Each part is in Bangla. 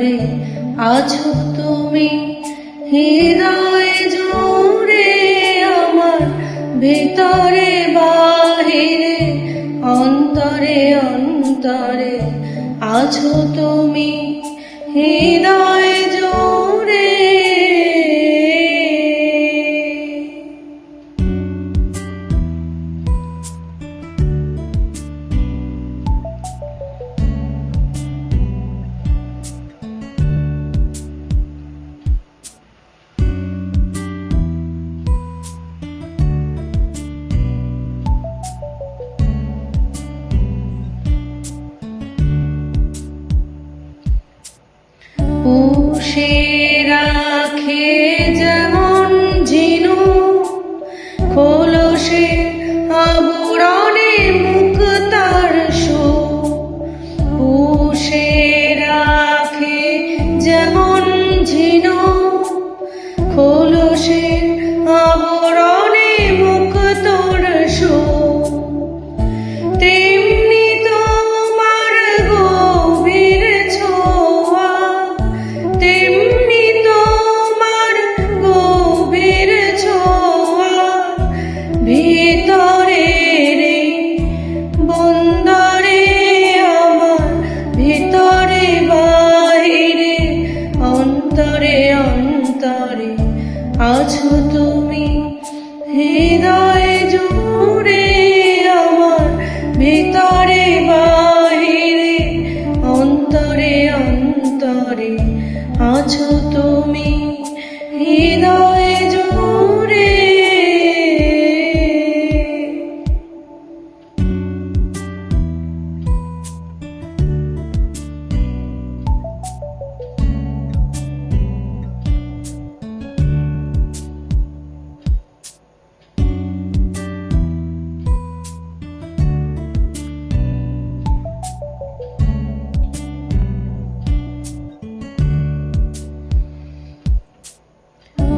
অন্তরে আছো তুমি, হৃদয় জুড়ে আমার, ভিতরে বাহিরে, অন্তরে অন্তরে আছো তুমি, হৃদয় জুড়ে। পুষে রাখে যেমন ঝিনুক, খোলসে আবরণে মুক্তার সুখ। পুষে রাখে যেমন ঝিনুক, খোলসে আবরণে মুক্তার সুখ। তেমনি তোমার গভীর ছোঁয়া, তেমনি তোমার গভীর ছোঁয়া, ভিতরে রে বন্দরে আমার, ভিতরে বাহিরে, অন্তরে অন্তরে আছো তুমি, হৃদয় জুড়ে আমার, ভিতরে বাহিরে, অন্তরে অন্তরে আছো তুমি, হৃদয় জুড়ে।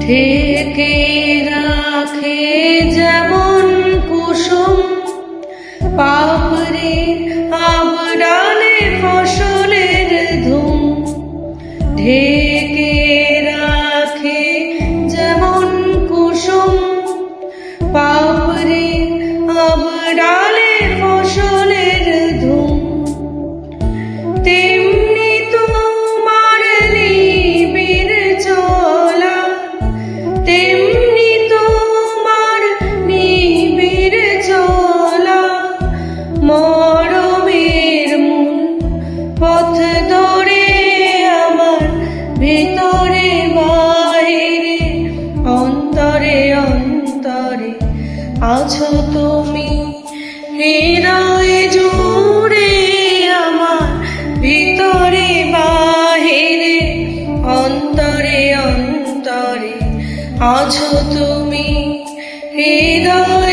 ঢেকে রাখে যেমন কুসুম, পাপড়ি আবডালে ফসলের ধুম। ঢেকে রাখে যেমন কুসুম, পাপড়ি আবডালে ফসলের ধুম। তেমনি তোমার নিবিড় চলা, তেমনি তোমার নিবিড় চলা, মরমের মূল পথ ধরে আমার, ভিতরে বাহিরে, অন্তরে অন্তরে আছো তুমি, হৃদয় জুড়ে আমার, ভিতরে বাহিরে, অন্তরে অন্তরে আছো তুমি, হৃদয়